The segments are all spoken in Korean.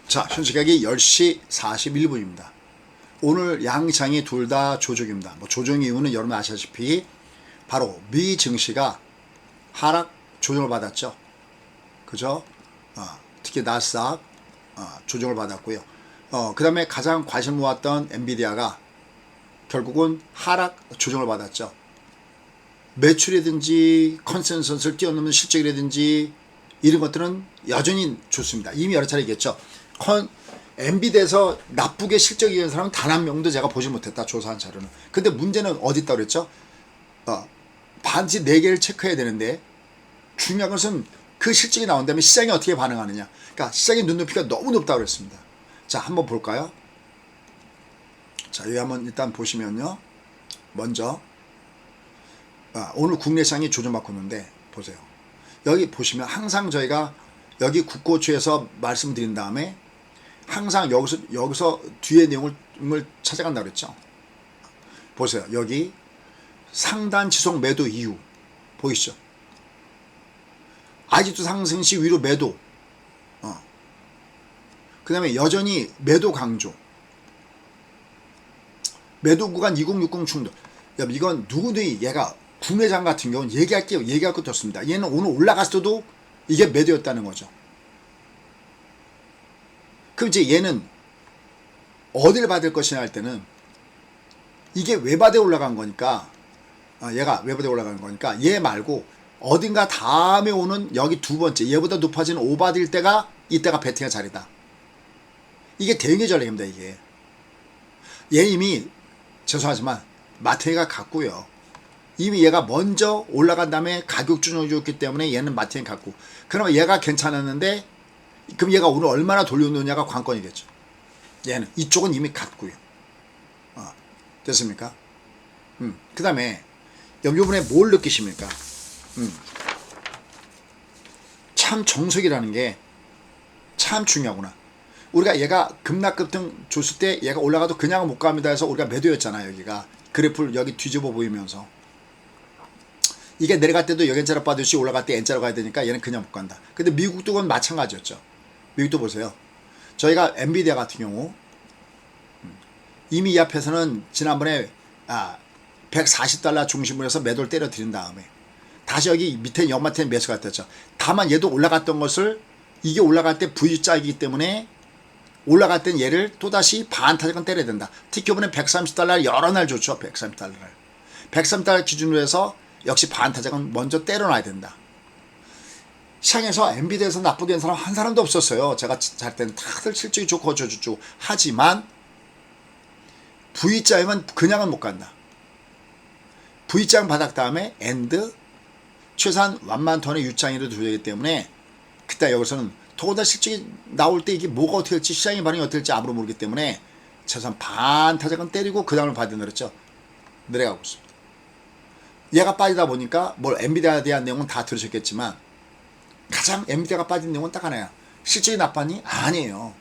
자, 현 시각이 10시 41분입니다. 오늘 양장이 둘 다 조정입니다. 조정 이유는 여러분 아시다시피 바로 미 증시가 하락 조정을 받았죠. 그죠? 특히 나스닥 조정을 받았고요. 그 다음에 가장 관심 모았던 엔비디아가 결국은 하락 조정을 받았죠. 매출이라든지 컨센서스를 뛰어넘는 실적이라든지 이런 것들은 여전히 좋습니다. 이미 여러 차례 얘기했죠. 엔비디아에서 나쁘게 실적이 이긴 사람은 단 한 명도 제가 보지 못했다. 조사한 자료는. 근데 문제는 어디 있다고 그랬죠? 반드시 4개를 체크해야 되는데 중요한 것은 그 실적이 나온 다음에 시장이 어떻게 반응하느냐. 그러니까 시장의 눈높이가 너무 높다고 그랬습니다. 자, 한번 볼까요? 자, 여기 한번 일단 보시면요. 먼저 오늘 국내 시장이 조정받고 있는데 보세요. 여기 보시면 항상 저희가 여기 국고추에서 말씀드린 다음에 항상 여기서 뒤에 내용을 찾아간다고 그랬죠. 보세요. 여기 상단 지속 매도 이유 보이시죠? 아직도 상승 시 위로 매도. 그 다음에 여전히 매도 강조. 매도 구간 2060 충돌. 이건 누구든지 얘가 구매장 같은 경우는 얘기할 것도 없습니다. 얘는 오늘 올라갔을 때도 이게 매도였다는 거죠. 그럼 이제 얘는 어디를 받을 것이냐 할 때는 이게 외바닥에 올라간 거니까 얘가 외바닥에 올라가는 거니까 얘 말고 어딘가 다음에 오는 여기 두 번째 얘보다 높아지는 오바일 때가 이때가 베팅의 자리다. 이게 대응의 전략입니다. 이게 얘 이미 죄송하지만 마트가 갔고요. 이미 얘가 먼저 올라간 다음에 가격 조정을 줬기 때문에 얘는 마트에 갔고 그러면 얘가 괜찮았는데 그럼 얘가 오늘 얼마나 돌려놓느냐가 관건이겠죠. 얘는 이쪽은 이미 갔고요. 됐습니까? 그 다음에 이번에 뭘 느끼십니까? 참 정석이라는 게 참 중요하구나. 우리가 얘가 급락급등 줬을 때 얘가 올라가도 그냥 못 갑니다 해서 우리가 매도였잖아요. 여기가 그래프를 여기 뒤집어 보이면서 이게 내려갈 때도 여기 N자로 빠듯이 올라갈 때 N자로 가야 되니까 얘는 그냥 못 간다. 근데 미국도 그건 마찬가지였죠. 미국도 보세요. 저희가 엔비디아 같은 경우 이미 이 앞에서는 지난번에 140달러 중심으로 해서 매도를 때려 드린 다음에 다시 여기 밑에 연마트에 매수가 됐죠. 다만 얘도 올라갔던 것을 이게 올라갈 때 V자이기 때문에 올라갈 땐 얘를 또다시 반타작은 때려야 된다. 특히 이번에 130달러 여러 날 줬죠. 130달러를. 130달러 기준으로 해서 역시 반타작은 먼저 때려놔야 된다. 시장에서 엔비디아에서 나쁘게 된 사람 한 사람도 없었어요. 제가 잘 때는 다들 실적이 좋고 어쩌고저쩌고 하지만 V자형은 그냥은 못 간다. V자형 바닥 다음에 엔드 최소한 10,000톤의 유장이라도 줘야 되기 때문에 그때 여기서는 더구나 실적이 나올 때 이게 뭐가 어떻게 될지 시장의 반응이 어떻게 될지 아무도 모르기 때문에 최소한 반타작은 때리고 그 다음을 받아 내렸죠. 내려가고 있습니다. 얘가 빠지다 보니까 엔비디아에 대한 내용은 다 들으셨겠지만 가장 엔비디아가 빠진 내용은 딱 하나야. 실적이 나빴니? 아니에요.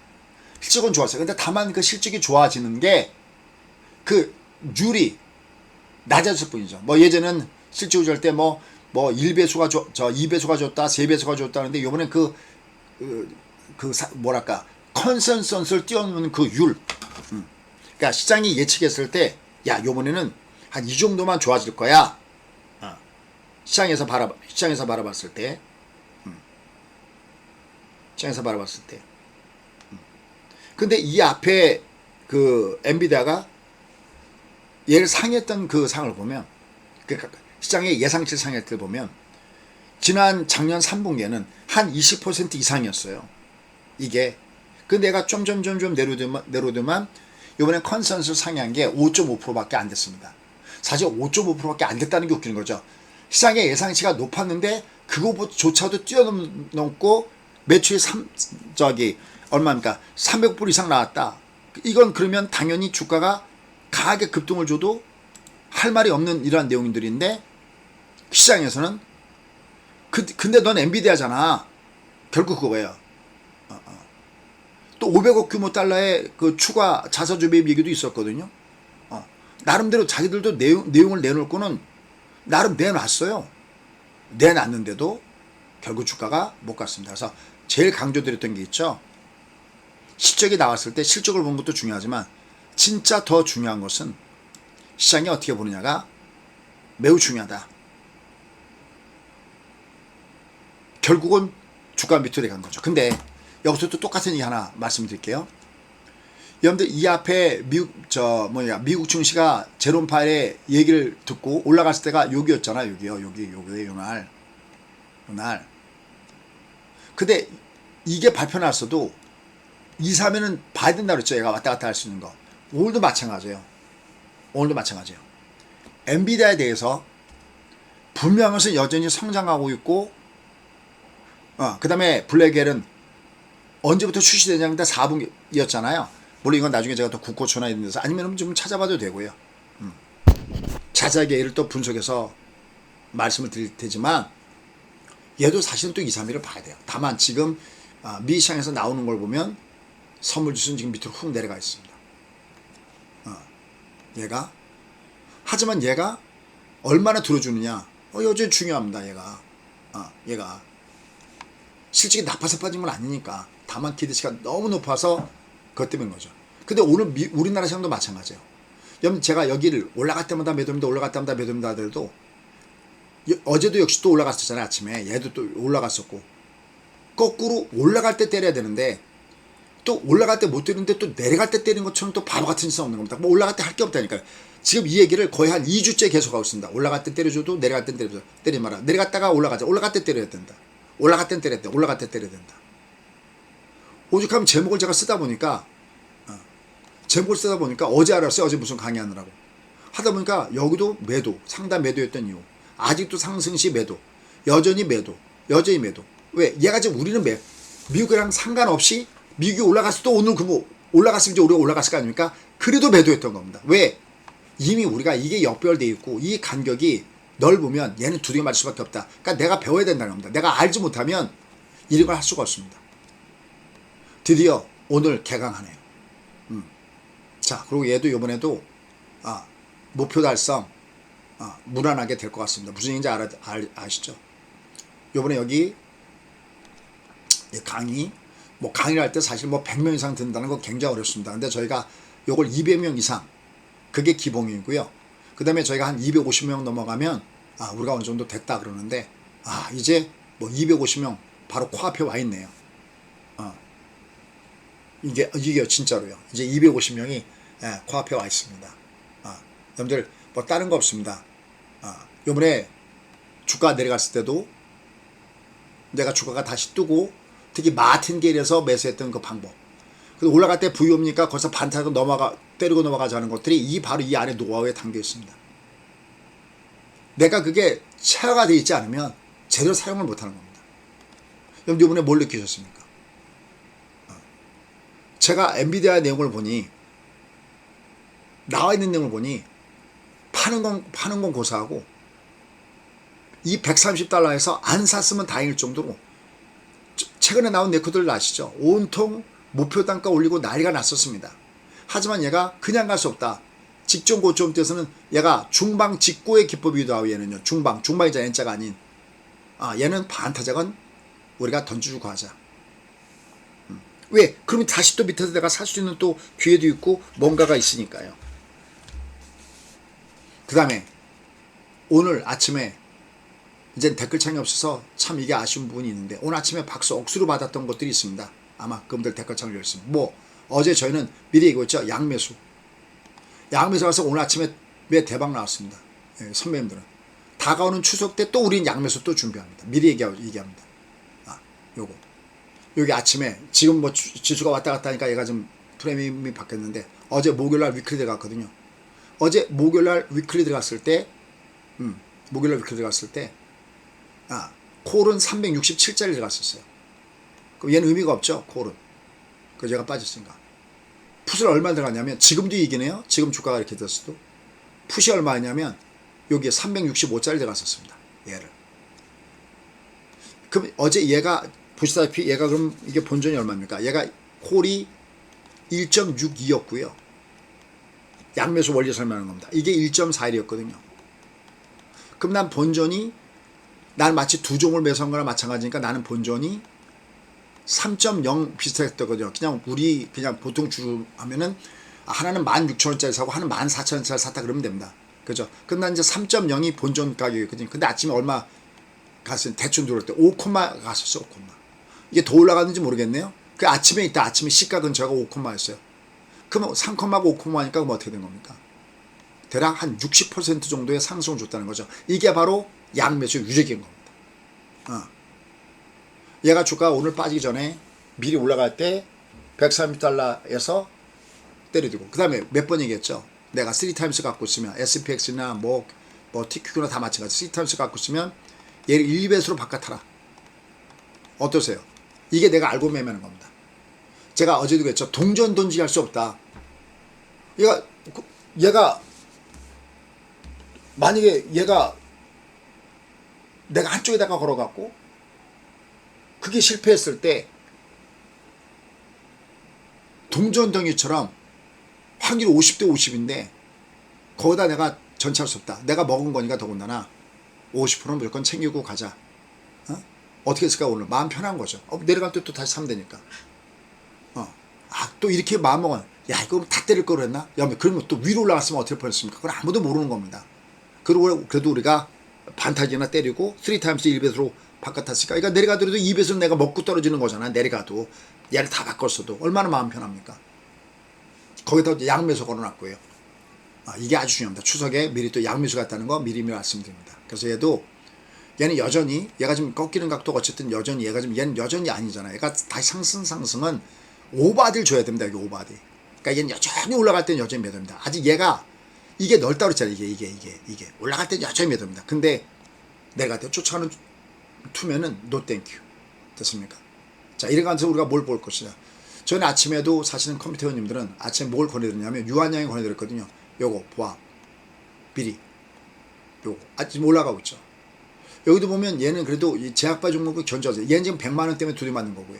실적은 좋았어요. 근데 다만 그 실적이 좋아지는 게 그 률이 낮아질 뿐이죠. 예전에는 실적이 좋을 때 1배수가 2배수가 좋다, 3배수가 좋다는데 요번엔 컨센서스를 뛰어넘는 그 율. 그러니까 시장이 예측했을 때 요번에는 한 이 정도만 좋아질 거야. 시장에서 바라봤을 때. 시장에서 바라봤을 때. 근데 이 앞에 그 엔비디아가 얘를 상했던 그 상을 보면 시장의 예상치 상했을 때 보면 지난 작년 3분기에는 한 20% 이상이었어요. 이게 근데 얘가 점점 내려오더만 이번엔 컨센서스 상향한 게 5.5%밖에 안 됐습니다. 사실 5.5%밖에 안 됐다는 게 웃기는 거죠. 시장의 예상치가 높았는데 그거조차도 뛰어넘고 매출이 얼마입니까? 300불 이상 나왔다. 이건 그러면 당연히 주가가 강하게 급등을 줘도 할 말이 없는 이러한 내용들인데 시장에서는 근데 넌 엔비디아잖아. 결국 그거예요. 또 500억 규모 달러의 그 추가 자사주 매입 얘기도 있었거든요. 나름대로 자기들도 내용을 내놓을 거는 나름 내놨어요. 내놨는데도 결국 주가가 못 갔습니다. 그래서 제일 강조드렸던 게 있죠. 실적이 나왔을 때 실적을 보는 것도 중요하지만 진짜 더 중요한 것은 시장이 어떻게 보느냐가 매우 중요하다. 결국은 주가 밑으로 간 거죠. 근데 여기서 또 똑같은 얘기 하나 말씀드릴게요. 여러분들 이 앞에 미국 증시가 제롬 파일의 얘기를 듣고 올라갔을 때가 여기였잖아. 여기요. 요날. 근데 이게 발표 났어도 2, 3일은 봐야 된다 그랬죠. 얘가 왔다 갔다 할 수 있는 거. 오늘도 마찬가지예요. 엔비디아에 대해서 분명한 것은 여전히 성장하고 있고, 그 다음에 블랙엘은 언제부터 출시되냐는데 4분기였잖아요. 물론 이건 나중에 제가 또 국고초나 이런 데서 아니면 좀 찾아봐도 되고요. 자세하게 얘를 또 분석해서 말씀을 드릴 테지만 얘도 사실은 또 2, 3일을 봐야 돼요. 다만 지금 미 시장에서 나오는 걸 보면 선물 지수는 지금 밑으로 훅 내려가 있습니다. 하지만 얘가 얼마나 들어주느냐 여전히 중요합니다. 얘가 실적이 나빠서 빠진 건 아니니까. 다만 기대치가 너무 높아서 그것 때문인 거죠. 근데 오늘 우리나라 시장도 마찬가지예요. 여러분 제가 여기를 올라갈 때마다 매도입니다. 올라갈 때마다 매도입니다 하더라도 어제도 역시 또 올라갔었잖아요. 아침에 얘도 또 올라갔었고 거꾸로 올라갈 때 때려야 되는데 또 올라갈 때 못 때리는데 또 내려갈 때 때리는 것처럼 또 바보 같은 짓은 없는 겁니다. 뭐 올라갈 때 할 게 없다니까요. 지금 이 얘기를 거의 한 2주째 계속하고 있습니다. 올라갈 때 때려줘도 내려갈 때 때리지 마라. 내려갔다가 올라가자. 올라갈 때 때려야 된다. 올라갈 때 때려야 된다. 올라갈 때 때려야 된다. 오죽하면 제목을 제가 쓰다 보니까 어제 알았어요. 어제 무슨 강의하느라고 하다 보니까 여기도 매도, 상단 매도였던 이유, 아직도 상승시 매도, 여전히 매도. 왜? 얘가 지금 우리는 미국이랑 상관없이 미국이 올라갔을 때 오늘 올라갔으면 이제 우리가 올라갔을 거 아닙니까? 그래도 매도했던 겁니다. 왜? 이미 우리가 이게 역별돼 있고 이 간격이 넓으면 얘는 두들겨 맞을 수밖에 없다. 그러니까 내가 배워야 된다는 겁니다. 내가 알지 못하면 이런 걸 할 수가 없습니다. 드디어 오늘 개강하네요. 자, 그리고 얘도 이번에도 목표 달성 무난하게 될 것 같습니다. 무슨 얘기인지 아시죠? 이번에 여기 강의를 할 때 사실 100명 이상 듣는다는 건 굉장히 어렵습니다. 근데 저희가 요걸 200명 이상 그게 기본이고요. 그 다음에 저희가 한 250명 넘어가면 우리가 어느 정도 됐다 그러는데 이제 250명 바로 코앞에 와 있네요. 이게 진짜로요. 이제 250명이 코앞에 와 있습니다. 여러분들 다른 거 없습니다. 요번에 주가 내려갔을 때도 내가 주가가 다시 뜨고 특히 마틴게일에서 매수했던 그 방법. 그리고 올라갈 때 부위옵니까? 거기서 반타고 때리고 넘어가자는 것들이 바로 이 안에 노하우에 담겨 있습니다. 내가 그게 체화가 되어 있지 않으면 제대로 사용을 못하는 겁니다. 여러분 이번에 뭘 느끼셨습니까? 제가 엔비디아 내용을 보니 나와 있는 내용을 보니 파는 건 고사하고 이 130달러에서 안 샀으면 다행일 정도로 최근에 나온 네코들 아시죠? 온통 목표 단가 올리고 난리가 났었습니다. 하지만 얘가 그냥 갈 수 없다. 직전 고점 때서는 얘가 중방 직고의 기법이기도 하고 얘는요. 중방이자 N자가 아닌 얘는 반타작은 우리가 던져주고 하자. 왜? 그러면 다시 또 밑에서 내가 살 수 있는 또 기회도 있고 뭔가가 있으니까요. 그 다음에 오늘 아침에 이제 댓글창이 없어서 참 이게 아쉬운 부분이 있는데 오늘 아침에 박수 억수로 받았던 것들이 있습니다. 아마 그분들 댓글창을 열었습니다. 어제 저희는 미리 얘기했죠. 양매수 가서 오늘 아침에 매 대박 나왔습니다. 선배님들은 다가오는 추석 때 또 우린 양매수 또 준비합니다. 미리 얘기합니다. 여기 아침에 지금 지수가 왔다 갔다 하니까 얘가 좀 프레임이 바뀌었는데 어제 목요일날 위클리 들어갔거든요. 어제 목요일날 위클리 들어갔을 때 콜은 367짜리 들어갔었어요. 그럼 얘는 의미가 없죠. 콜은. 그래서 얘가 빠졌으니까. 풋을 얼마 들어갔냐면 지금도 이기네요. 지금 주가가 이렇게 됐어도 풋이 얼마였냐면 여기에 365짜리 들어갔었습니다. 얘를. 그럼 어제 얘가 보시다시피 얘가 그럼 이게 본전이 얼마입니까? 얘가 콜이 1.62였고요. 양매수 원리 설명하는 겁니다. 이게 1.41이었거든요. 그럼 난 마치 두 종을 매수한 거나 마찬가지니까 나는 본전이 3.0 비슷했거든요. 그냥 우리 그냥 보통 주로 하면은 하나는 16,000원짜리 사고 하나는 14,000원짜리 샀다 그러면 됩니다. 그죠? 근데 이제 3.0이 본전 가격이거든요. 근데 아침에 얼마 갔어요? 대충 들어올 때 5, 갔었어. 5. 이게 더 올라갔는지 모르겠네요. 그 아침에 있다. 아침에 시가 근처가 5였어요. 그럼 3,5, 5,니까 그럼 어떻게 된 겁니까? 대략 한 60% 정도의 상승을 줬다는 거죠. 이게 바로 양매수 유적인 겁니다. 얘가 주가 오늘 빠지기 전에 미리 올라갈 때 130달러에서 때려두고 그 다음에 몇 번 얘기했죠. 내가 3타임스 갖고 있으면 SPX나 뭐 TQ나 다 마찬가지 3타임스 갖고 있으면 얘를 1배수로 바꿔타라. 어떠세요? 이게 내가 알고 매매하는 겁니다. 제가 어제도 그랬죠. 동전 던지기 할 수 없다. 얘가 만약에 얘가 내가 한쪽에다가 걸어갖고 그게 실패했을 때 동전덩이처럼 확률 50대 50인데 거기다 내가 전치할 수 없다. 내가 먹은 거니까 더군다나 50%는 무조건 챙기고 가자. 어떻게 했을까 오늘? 마음 편한 거죠. 내려갈 때 또 다시 사면 되니까. 또 이렇게 마음 먹어. 야 이거 다 때릴 걸 그랬나? 야 그러면 또 위로 올라갔으면 어떻게 뻔했습니까? 그건 아무도 모르는 겁니다. 그리고 그래도 우리가 반타지나 때리고 3타임스 1배수로 바꿔탔으니까 그러니까 내려가더라도 2배수는 내가 먹고 떨어지는 거잖아. 내려가도 얘를 다 바꿨어도 얼마나 마음 편합니까? 거기다 양매수 걸어놨고요. 이게 아주 중요합니다. 추석에 미리 또 양매수 갔다는 거 미리 말씀드립니다. 그래서 얘는 여전히 얘가 지금 꺾이는 각도가 어쨌든 여전히 얘는 여전히 아니잖아요. 얘가 다시 상승은 오바디를 줘야 됩니다. 여기 오바디. 그러니까 얘는 여전히 올라갈 때는 여전히 매도입니다. 아직 얘가 이게 넓다 그랬잖아요. 이게 올라갈 때는 여전히 매도입니다. 근데 내가 쫓아가는 투면은 노 땡큐. 됐습니까? 자, 이래가면서 우리가 뭘 볼 것이냐. 저는 아침에도 사실은 컴퓨터 회원님들은 아침에 뭘 권해드렸냐면 유한양이 권해드렸거든요. 요거 보아 비리 요거 지금 올라가고 있죠. 여기도 보면 얘는 그래도 이 제약바 종목을 견제하세요. 얘는 지금 100만원 때문에 두대 맞는 거고요.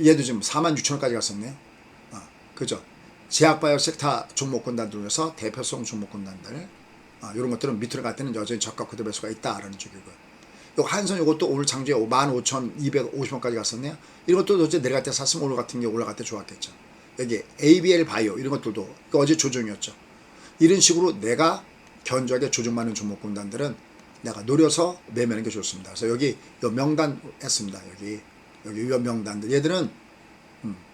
얘도 지금 46,000원까지 갔었네요. 그죠? 제약바이오 섹터 종목군단들 중에서 대표성 종목군단들 이런 것들은 밑으로 갈 때는 여전히 저가 그대 매수가 있다라는 쪽이고요. 요 한선 요것도 오늘 장주에 15,250원까지 갔었네요. 이런 것도 어제 내려갈 때 샀으면 오늘 같은 게 올라갈 때 좋았겠죠. 여기 ABL 바이오 이런 것들도 어제 조정이었죠. 이런 식으로 내가 견조하게 조정받는 종목군단들은 내가 노려서 매매하는 게 좋습니다. 그래서 여기 요 명단 했습니다. 여기 요 명단들 얘들은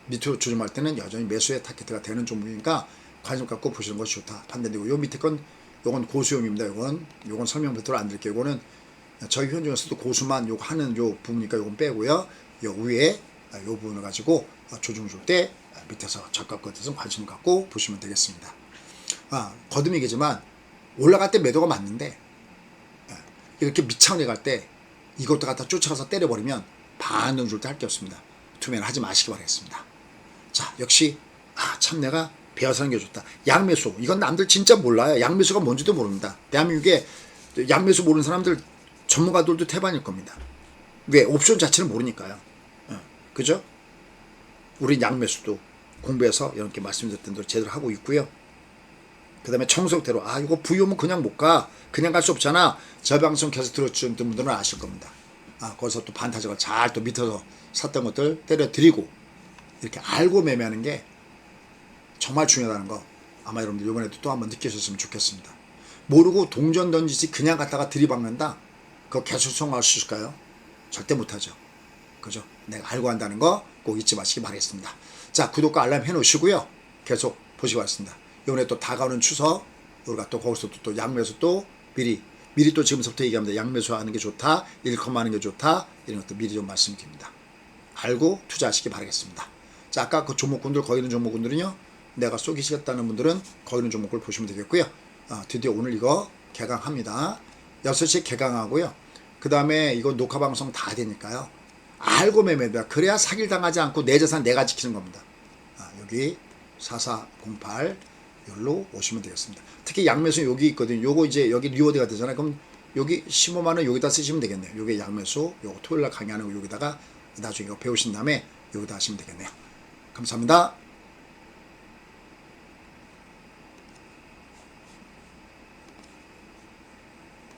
밑으로 조정할 때는 여전히 매수의 타겟가 되는 종목이니까 관심 갖고 보시는 것이 좋다 판단되고 요 밑에 건 요건 고수용입니다. 요건 설명 별도로 안 드릴게요. 요거는 저희 회원 중에서도 고수만 요거 하는 요 부분이니까 요건 빼고요. 요 위에 요 부분을 가지고 조정 줄 때 밑에서 저가 것들은 관심 갖고 보시면 되겠습니다. 거듭이겠지만 올라갈 때 매도가 맞는데 이렇게 밑창에 갈 때 이것도 갖다 쫓아가서 때려버리면 반응 줄 때 할 게 없습니다. 투매는 하지 마시기 바라겠습니다. 자, 역시 참 내가 배워서 하는 게 좋다. 양매수 이건 남들 진짜 몰라요. 양매수가 뭔지도 모릅니다. 대한민국에 양매수 모르는 사람들 전문가들도 태반일 겁니다. 왜? 옵션 자체를 모르니까요. 그죠? 우리 양매수도 공부해서 이렇게 말씀드렸던 대로 제대로 하고 있고요. 그 다음에 청석대로 이거 부위오면 그냥 못 가. 그냥 갈 수 없잖아. 저 방송 계속 들어주신 분들은 아실 겁니다. 거기서 또 반타적을 잘 또 밑에서 샀던 것들 때려드리고 이렇게 알고 매매하는 게 정말 중요하다는 거 아마 여러분들 이번에도 또 한번 느끼셨으면 좋겠습니다. 모르고 동전 던지지 그냥 갖다가 들이박는다. 그거 계속 성공할 수 있을까요? 절대 못하죠. 그죠? 내가 알고 한다는 거 꼭 잊지 마시기 바라겠습니다. 자, 구독과 알람 해놓으시고요. 계속 보시기 바랍니다. 이번에 또 다가오는 추석 우리가 또 거기서 또 양매수 또 미리 또 지금부터 얘기합니다. 양매수 하는 게 좋다, 일컴하는 게 좋다 이런 것도 미리 좀 말씀드립니다. 알고 투자하시기 바라겠습니다. 자, 아까 그 종목군들 거기 있는 종목군들은요. 내가 쏘기시겠다는 분들은 거기 있는 종목을 보시면 되겠고요. 드디어 오늘 이거 개강합니다. 6시에 개강하고요. 그 다음에 이거 녹화방송 다 되니까요. 알고 매매다. 그래야 사기를 당하지 않고 내 재산 내가 지키는 겁니다. 여기 4408 여기로 오시면 되겠습니다. 특히 양매수 여기 있거든요. 요거 이제 여기 리워드가 되잖아요. 그럼 여기 15만원 여기다 쓰시면 되겠네요. 요게 양매수 요거 토요일날 강의하는 거 여기다가 나중에 이거 배우신 다음에 여기다 하시면 되겠네요. 감사합니다.